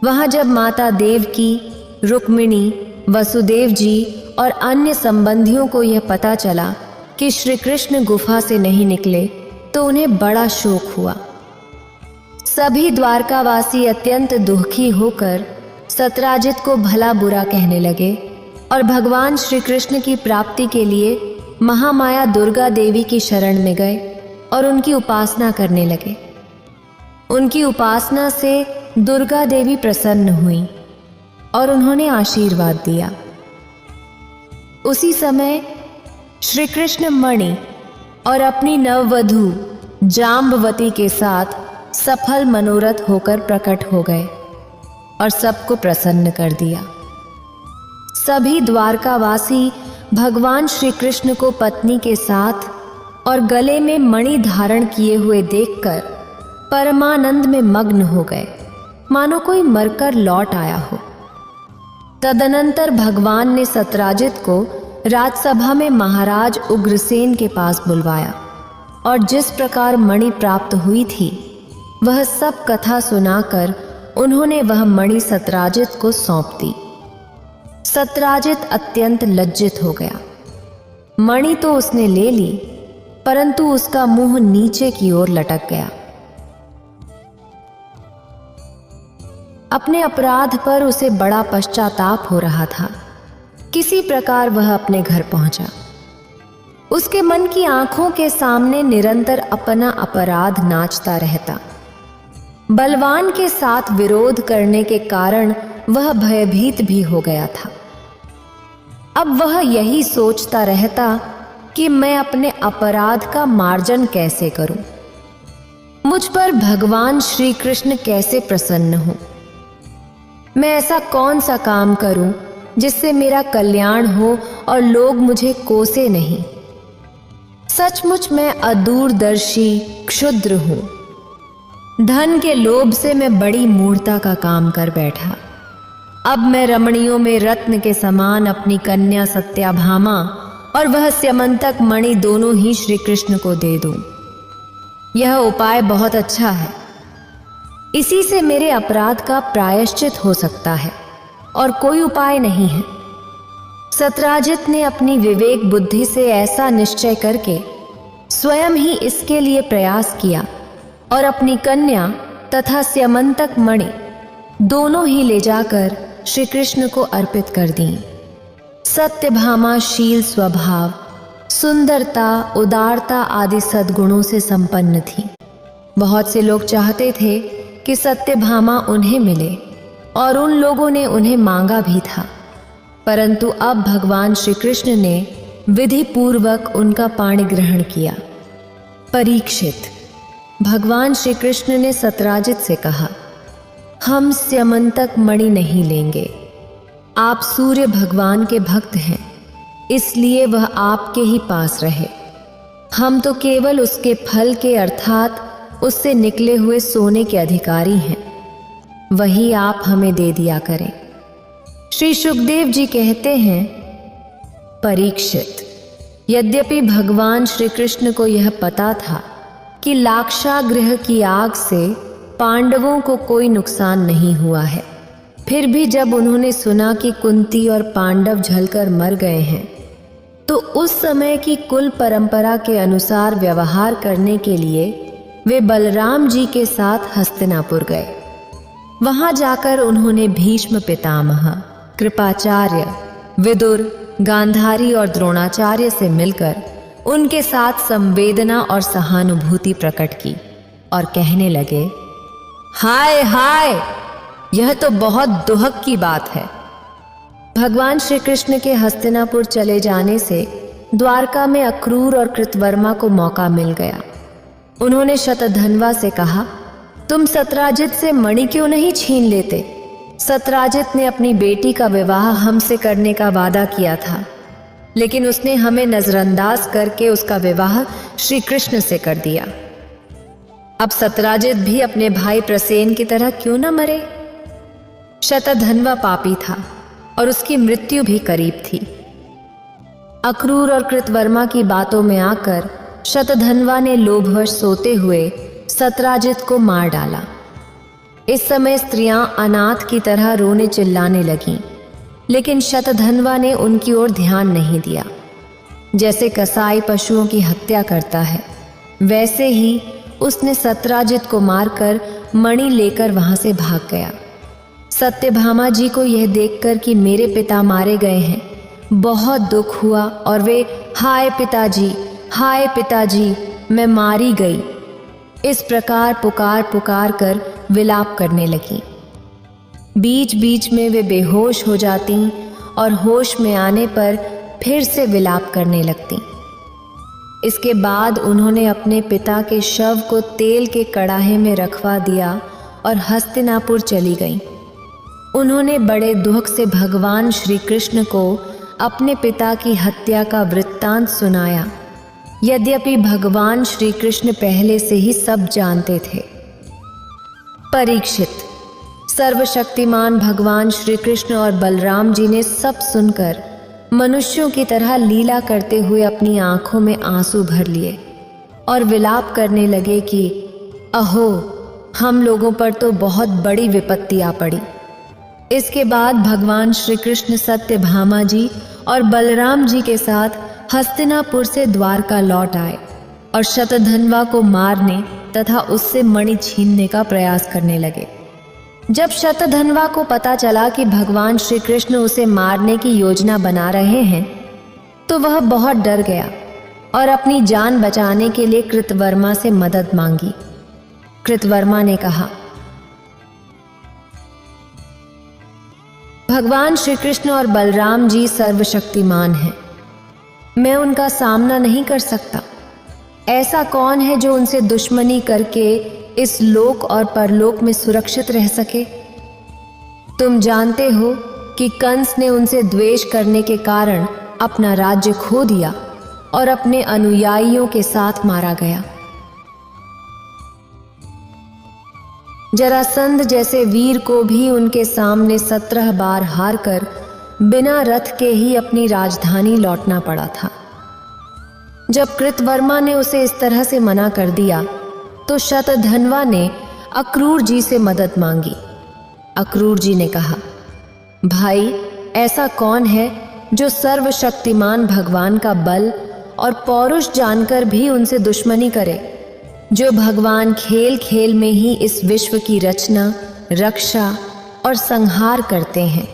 वहां जब माता देवकी, रुक्मिणी, वसुदेव जी और अन्य संबंधियों को यह पता चला कि श्री कृष्ण गुफा से नहीं निकले, तो उन्हें बड़ा शोक हुआ। सभी द्वारकावासी अत्यंत दुखी होकर सत्राजित को भला बुरा कहने लगे और भगवान श्री कृष्ण की प्राप्ति के लिए महामाया दुर्गा देवी की शरण में गए और उनकी उपासना करने लगे। उनकी उपासना से दुर्गा देवी प्रसन्न हुई और उन्होंने आशीर्वाद दिया। उसी समय श्री कृष्ण मणि और अपनी नववधू जाम्बवती के साथ सफल मनोरथ होकर प्रकट हो गए और सबको प्रसन्न कर दिया। सभी द्वारकावासी भगवान श्री कृष्ण को पत्नी के साथ और गले में मणि धारण किए हुए देखकर परमानंद में मग्न हो गए, मानो कोई मरकर लौट आया हो। तदनंतर भगवान ने सत्राजित को राजसभा में महाराज उग्रसेन के पास बुलवाया और जिस प्रकार मणि प्राप्त हुई थी वह सब कथा सुनाकर उन्होंने वह मणि सत्राजित को सौंप दी। सत्राजित अत्यंत लज्जित हो गया। मणि तो उसने ले ली, परंतु उसका मुंह नीचे की ओर लटक गया। अपने अपराध पर उसे बड़ा पश्चाताप हो रहा था। किसी प्रकार वह अपने घर पहुंचा। उसके मन की आंखों के सामने निरंतर अपना अपराध नाचता रहता। बलवान के साथ विरोध करने के कारण वह भयभीत भी हो गया था। अब वह यही सोचता रहता कि मैं अपने अपराध का मार्जन कैसे करूं, मुझ पर भगवान श्री कृष्ण कैसे प्रसन्न हो, मैं ऐसा कौन सा काम करूं जिससे मेरा कल्याण हो और लोग मुझे कोसे नहीं। सचमुच मैं अदूरदर्शी क्षुद्र हूं। धन के लोभ से मैं बड़ी मूर्खता का काम कर बैठा। अब मैं रमणियों में रत्न के समान अपनी कन्या सत्याभामा और वह स्यमंतक मणि दोनों ही श्री कृष्ण को दे दूं। यह उपाय बहुत अच्छा है। इसी से मेरे अपराध का प्रायश्चित हो सकता है और कोई उपाय नहीं है। सत्राजित ने अपनी विवेक बुद्धि से ऐसा निश्चय करके स्वयं ही इसके लिए प्रयास किया और अपनी कन्या तथा स्यमंतक मणि दोनों ही ले जाकर श्री कृष्ण को अर्पित कर दी। सत्यभामा शील स्वभाव, सुंदरता, उदारता आदि सद्गुणों से संपन्न थी। बहुत से लोग चाहते थे कि सत्यभामा उन्हें मिले और उन लोगों ने उन्हें मांगा भी था, परंतु अब भगवान श्री कृष्ण ने विधि पूर्वक उनका पाणी ग्रहण किया। परीक्षित, भगवान श्री कृष्ण ने सत्राजित से कहा, हम स्यमंतक मणि नहीं लेंगे। आप सूर्य भगवान के भक्त हैं, इसलिए वह आपके ही पास रहे। हम तो केवल उसके फल के अर्थात उससे निकले हुए सोने के अधिकारी हैं, वही आप हमें दे दिया करें। श्री सुखदेव जी कहते हैं, परीक्षित, यद्यपि भगवान श्री कृष्ण को यह पता था कि लाक्षागृह की आग से पांडवों को कोई नुकसान नहीं हुआ है, फिर भी जब उन्होंने सुना कि कुंती और पांडव जलकर मर गए हैं, तो उस समय की कुल परंपरा के अनुसार व्यवहार करने के लिए वे बलराम जी के साथ हस्तिनापुर गए। वहां जाकर उन्होंने भीष्म पितामह, कृपाचार्य, विदुर, गांधारी और द्रोणाचार्य से मिलकर उनके साथ संवेदना और सहानुभूति प्रकट की और कहने लगे, हाय हाय, यह तो बहुत दुहक की बात है। भगवान श्री कृष्ण के हस्तिनापुर चले जाने से द्वारका में अक्रूर और कृतवर्मा को मौका मिल गया। उन्होंने शतधन्वा से कहा, तुम सत्राजित से मणि क्यों नहीं छीन लेते? सत्राजित ने अपनी बेटी का विवाह हमसे करने का वादा किया था, लेकिन उसने हमें नजरअंदाज करके उसका विवाह श्री कृष्ण से कर दिया। अब सत्राजित भी अपने भाई प्रसेन की तरह क्यों न मरे? शतधन्वा पापी था और उसकी मृत्यु भी करीब थी। अक्रूर और कृतवर्मा की बातों में आकर शतधन्वा ने लोभवश सोते हुए सत्राजित को मार डाला। इस समय स्त्रियां अनाथ की तरह रोने चिल्लाने लगीं, लेकिन शतधन्वा ने उनकी ओर ध्यान नहीं दिया। जैसे कसाई पशुओं की हत्या करता है, वैसे ही उसने सत्राजित को मारकर मणि लेकर वहां से भाग गया। सत्यभामा जी को यह देखकर कि मेरे पिता मारे गए हैं, बहुत दुख हुआ और वे हाय पिताजी मैं मारी गई, इस प्रकार पुकार पुकार कर विलाप करने लगी। बीच बीच में वे बेहोश हो जाती और होश में आने पर फिर से विलाप करने लगती। इसके बाद उन्होंने अपने पिता के शव को तेल के कड़ाहे में रखवा दिया और हस्तिनापुर चली गईं। उन्होंने बड़े दुख से भगवान श्री कृष्ण को अपने पिता की हत्या का वृत्तांत सुनाया, यद्यपि भगवान श्री कृष्ण पहले से ही सब जानते थे। परीक्षित, सर्वशक्तिमान भगवान श्री कृष्ण और बलराम जी ने सब सुनकर मनुष्यों की तरह लीला करते हुए अपनी आंखों में आंसू भर लिए और विलाप करने लगे कि अहो, हम लोगों पर तो बहुत बड़ी विपत्ति आ पड़ी। इसके बाद भगवान श्री कृष्ण सत्यभामा जी और बलराम जी के साथ हस्तिनापुर से द्वारका लौट आए और शतधन्वा को मारने तथा उससे मणि छीनने का प्रयास करने लगे। जब शतधन्वा को पता चला कि भगवान श्री कृष्ण उसे मारने की योजना बना रहे हैं तो वह बहुत डर गया और अपनी जान बचाने के लिए कृतवर्मा से मदद मांगी। कृतवर्मा ने कहा, भगवान श्री कृष्ण और बलराम जी सर्वशक्तिमान हैं, मैं उनका सामना नहीं कर सकता। ऐसा कौन है जो उनसे दुश्मनी करके इस लोक और परलोक में सुरक्षित रह सके? तुम जानते हो कि कंस ने उनसे द्वेष करने के कारण अपना राज्य खो दिया और अपने अनुयायियों के साथ मारा गया। जरासंध जैसे वीर को भी उनके सामने 17 बार हारकर बिना रथ के ही अपनी राजधानी लौटना पड़ा था। जब कृतवर्मा ने उसे इस तरह से मना कर दिया तो शतधन्वा ने अक्रूर जी से मदद मांगी। अक्रूर जी ने कहा, भाई, ऐसा कौन है जो सर्वशक्तिमान भगवान का बल और पौरुष जानकर भी उनसे दुश्मनी करे, जो भगवान खेल खेल में ही इस विश्व की रचना, रक्षा और संहार करते हैं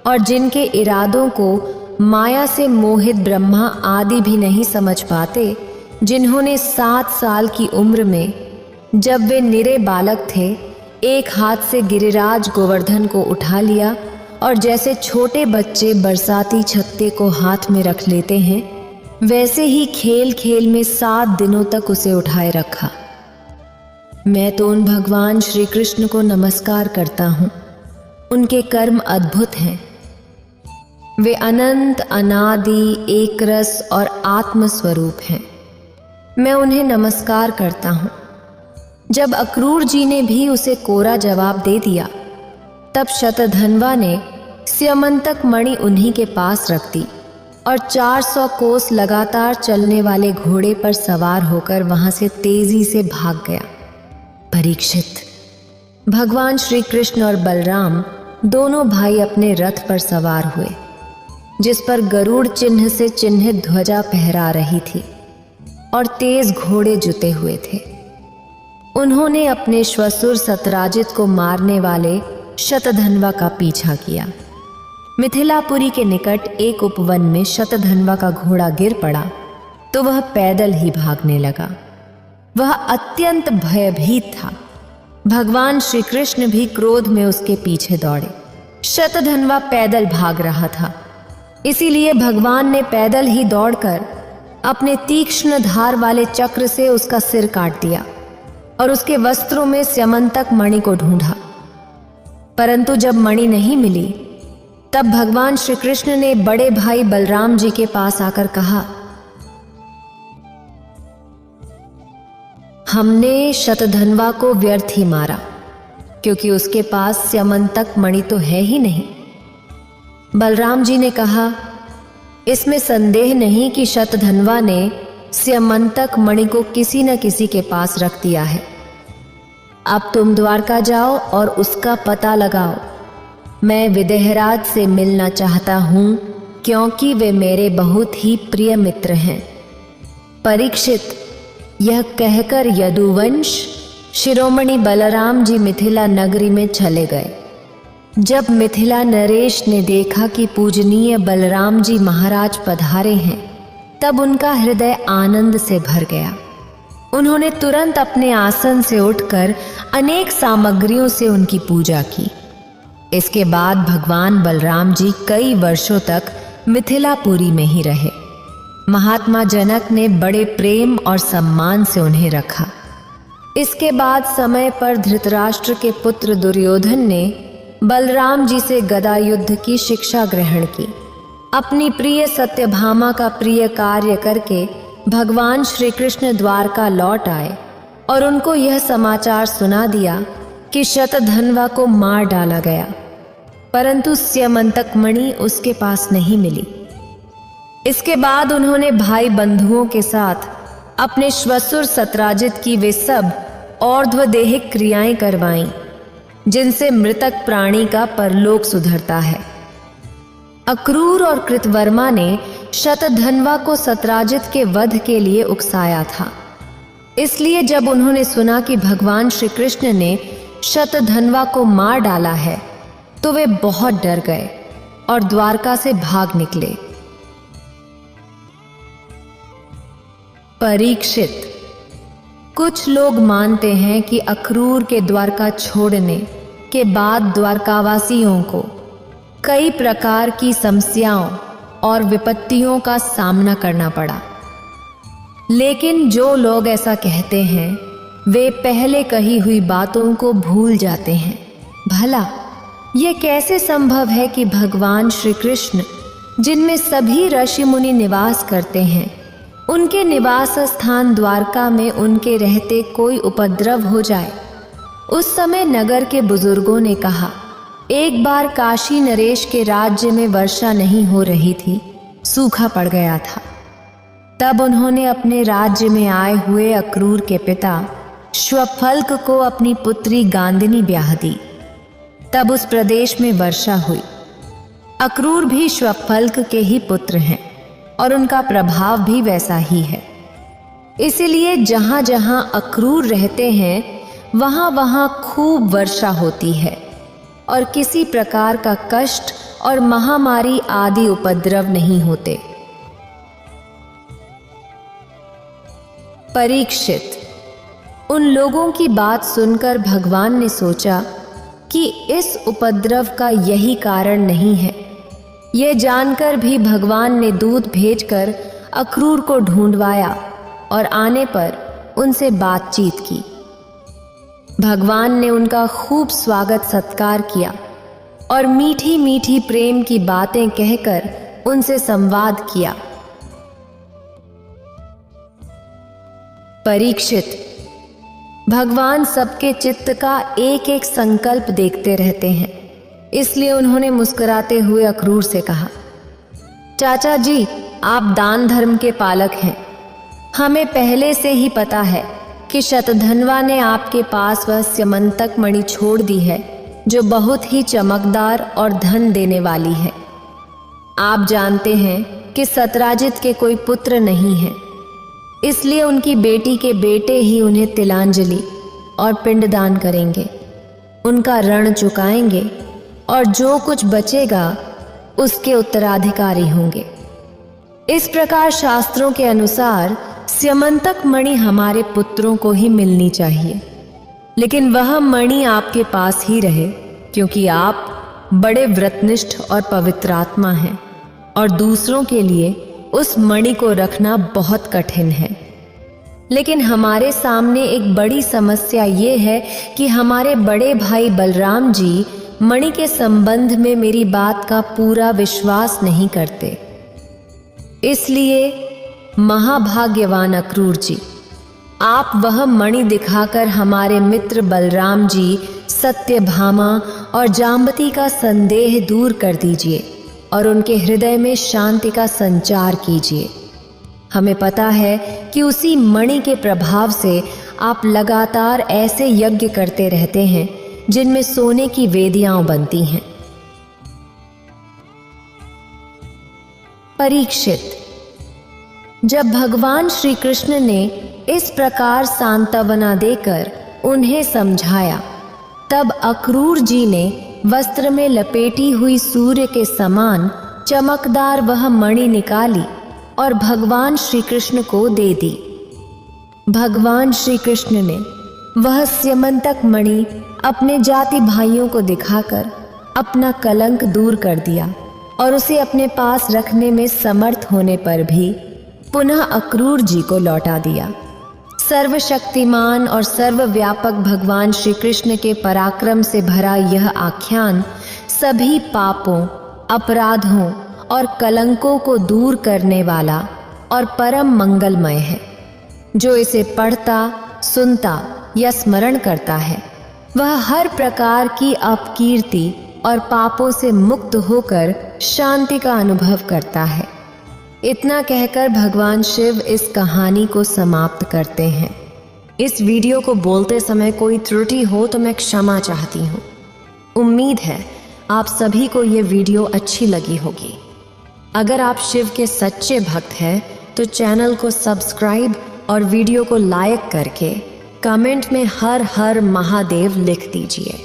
और जिनके इरादों को माया से मोहित ब्रह्मा आदि भी नहीं समझ पाते, जिन्होंने 7 साल की उम्र में जब वे निरे बालक थे एक हाथ से गिरिराज गोवर्धन को उठा लिया और जैसे छोटे बच्चे बरसाती छत्ते को हाथ में रख लेते हैं वैसे ही खेल खेल में 7 दिनों तक उसे उठाए रखा। मैं तो उन भगवान श्री कृष्ण को नमस्कार करता हूँ, उनके कर्म अद्भुत हैं। वे अनंत, अनादि, एकरस और आत्मस्वरूप हैं। मैं उन्हें नमस्कार करता हूँ। जब अक्रूर जी ने भी उसे कोरा जवाब दे दिया तब शतधन्वा ने स्यमंतक मणि उन्हीं के पास रख दी और 400 कोस लगातार चलने वाले घोड़े पर सवार होकर वहां से तेजी से भाग गया। परीक्षित, भगवान श्री कृष्ण और बलराम दोनों भाई अपने रथ पर सवार हुए जिस पर गरुड़ चिन्ह से चिन्हित ध्वजा फहरा रही थी और तेज घोड़े जुते हुए थे। उन्होंने अपने श्वसुर सतराजित को मारने वाले शतधन्वा का पीछा किया। मिथिलापुरी के निकट एक उपवन में शतधन्वा का घोड़ा गिर पड़ा तो वह पैदल ही भागने लगा। वह अत्यंत भयभीत था। भगवान श्री कृष्ण भी क्रोध में उसके पीछे दौड़े। शतधन्वा पैदल भाग रहा था, इसीलिए भगवान ने पैदल ही दौड़कर अपने तीक्ष्ण धार वाले चक्र से उसका सिर काट दिया और उसके वस्त्रों में स्यमंतक मणि को ढूंढा। परंतु जब मणि नहीं मिली तब भगवान श्री कृष्ण ने बड़े भाई बलराम जी के पास आकर कहा, हमने शतधन्वा को व्यर्थ ही मारा क्योंकि उसके पास स्यमंतक मणि तो है ही नहीं। बलराम जी ने कहा, इसमें संदेह नहीं कि शतधन्वा ने स्यमंतक मणि को किसी न किसी के पास रख दिया है। अब तुम द्वारका जाओ और उसका पता लगाओ। मैं विदेहराज से मिलना चाहता हूँ क्योंकि वे मेरे बहुत ही प्रिय मित्र हैं। परीक्षित, यह कहकर यदुवंश शिरोमणि बलराम जी मिथिला नगरी में चले गए। जब मिथिला नरेश ने देखा कि पूजनीय बलराम जी महाराज पधारे हैं, तब उनका हृदय आनंद से भर गया। उन्होंने तुरंत अपने आसन से उठकर अनेक सामग्रियों से उनकी पूजा की। इसके बाद भगवान बलराम जी कई वर्षों तक मिथिलापुरी में ही रहे। महात्मा जनक ने बड़े प्रेम और सम्मान से उन्हें रखा। इसके बाद समय पर धृतराष्ट्र के पुत्र दुर्योधन ने बलराम जी से गदा युद्ध की शिक्षा ग्रहण की। अपनी प्रिय सत्यभामा का प्रिय कार्य करके भगवान श्री कृष्ण द्वारका लौट आए और उनको यह समाचार सुना दिया कि शतधन्वा को मार डाला गया, परंतु स्यमंतक मणि उसके पास नहीं मिली। इसके बाद उन्होंने भाई बंधुओं के साथ अपने श्वशुर सत्राजित की वे सब और्ध्वदेहिक क्रियाएं करवाईं, जिनसे मृतक प्राणी का परलोक सुधरता है। अक्रूर और कृतवर्मा ने शतधन्वा को सत्राजित के वध के लिए उकसाया था। इसलिए जब उन्होंने सुना कि भगवान श्री कृष्ण ने शतधन्वा को मार डाला है, तो वे बहुत डर गए और द्वारका से भाग निकले। परीक्षित। कुछ लोग मानते हैं कि अक्रूर के द्वारका छोड़ने के बाद द्वारकावासियों को कई प्रकार की समस्याओं और विपत्तियों का सामना करना पड़ा। लेकिन जो लोग ऐसा कहते हैं, वे पहले कही हुई बातों को भूल जाते हैं। भला ये कैसे संभव है कि भगवान श्री कृष्ण, जिनमें सभी ऋषि मुनि निवास करते हैं, उनके निवास स्थान द्वारका में उनके रहते कोई उपद्रव हो जाए? उस समय नगर के बुजुर्गों ने कहा, एक बार काशी नरेश के राज्य में वर्षा नहीं हो रही थी, सूखा पड़ गया था। तब उन्होंने अपने राज्य में आए हुए अक्रूर के पिता श्वफल्क को अपनी पुत्री गांधिनी ब्याह दी। तब उस प्रदेश में वर्षा हुई। अक्रूर भी श्वफल्क के ही पुत्र हैं और उनका प्रभाव भी वैसा ही है। इसीलिए जहाँ जहाँ अक्रूर रहते हैं, वहाँ वहाँ खूब वर्षा होती है और किसी प्रकार का कष्ट और महामारी आदि उपद्रव नहीं होते। परीक्षित। उन लोगों की बात सुनकर भगवान ने सोचा कि इस उपद्रव का यही कारण नहीं है। यह जानकर भी भगवान ने दूत भेजकर अक्रूर को ढूंढवाया और आने पर उनसे बातचीत की। भगवान ने उनका खूब स्वागत सत्कार किया और मीठी मीठी प्रेम की बातें कहकर उनसे संवाद किया। परीक्षित। भगवान सबके चित्त का एक एक संकल्प देखते रहते हैं, इसलिए उन्होंने मुस्कुराते हुए अक्रूर से कहा, चाचा जी, आप दान धर्म के पालक हैं। हमें पहले से ही पता है कि शतधन्वा ने आपके पास वह स्यमंतक मणि छोड़ दी है, जो बहुत ही चमकदार और धन देने वाली है। आप जानते हैं कि सत्राजित के कोई पुत्र नहीं है, इसलिए उनकी बेटी के बेटे ही उन्हें तिलांजलि और पिंडदान करेंगे, उनका ऋण चुकाएंगे और जो कुछ बचेगा उसके उत्तराधिकारी होंगे। इस प्रकार शास्त्रों के अनुसार स्यमंतक मणि हमारे पुत्रों को ही मिलनी चाहिए, लेकिन वह मणि आपके पास ही रहे, क्योंकि आप बड़े व्रतनिष्ठ और पवित्र आत्मा हैं और दूसरों के लिए उस मणि को रखना बहुत कठिन है। लेकिन हमारे सामने एक बड़ी समस्या ये है कि हमारे बड़े भाई बलराम जी मणि के संबंध में मेरी बात का पूरा विश्वास नहीं करते। इसलिए महाभाग्यवान अक्रूर जी, आप वह मणि दिखाकर हमारे मित्र बलराम जी, सत्यभामा और जाम्बती का संदेह दूर कर दीजिए और उनके हृदय में शांति का संचार कीजिए। हमें पता है कि उसी मणि के प्रभाव से आप लगातार ऐसे यज्ञ करते रहते हैं जिनमें सोने की वेदियां बनती हैं। परीक्षित। जब भगवान श्री कृष्ण ने इस प्रकार सांत्वना देकर उन्हें समझाया, तब अक्रूर जी ने वस्त्र में लपेटी हुई सूर्य के समान चमकदार वह मणि निकाली और भगवान श्री कृष्ण को दे दी। भगवान श्री कृष्ण ने वह स्यमंतक मणि अपने जाति भाइयों को दिखाकर अपना कलंक दूर कर दिया और उसे अपने पास रखने में समर्थ होने पर भी पुनः अक्रूर जी को लौटा दिया। सर्वशक्तिमान और सर्वव्यापक भगवान श्री कृष्ण के पराक्रम से भरा यह आख्यान सभी पापों, अपराधों और कलंकों को दूर करने वाला और परम मंगलमय है। जो इसे पढ़ता, सुनता या स्मरण करता है वह हर प्रकार की अपकीर्ति और पापों से मुक्त होकर शांति का अनुभव करता है। इतना कहकर भगवान शिव इस कहानी को समाप्त करते हैं। इस वीडियो को बोलते समय कोई त्रुटि हो तो मैं क्षमा चाहती हूँ। उम्मीद है आप सभी को ये वीडियो अच्छी लगी होगी। अगर आप शिव के सच्चे भक्त हैं तो चैनल को सब्सक्राइब और वीडियो को लाइक करके कमेंट में हर हर महादेव लिख दीजिए।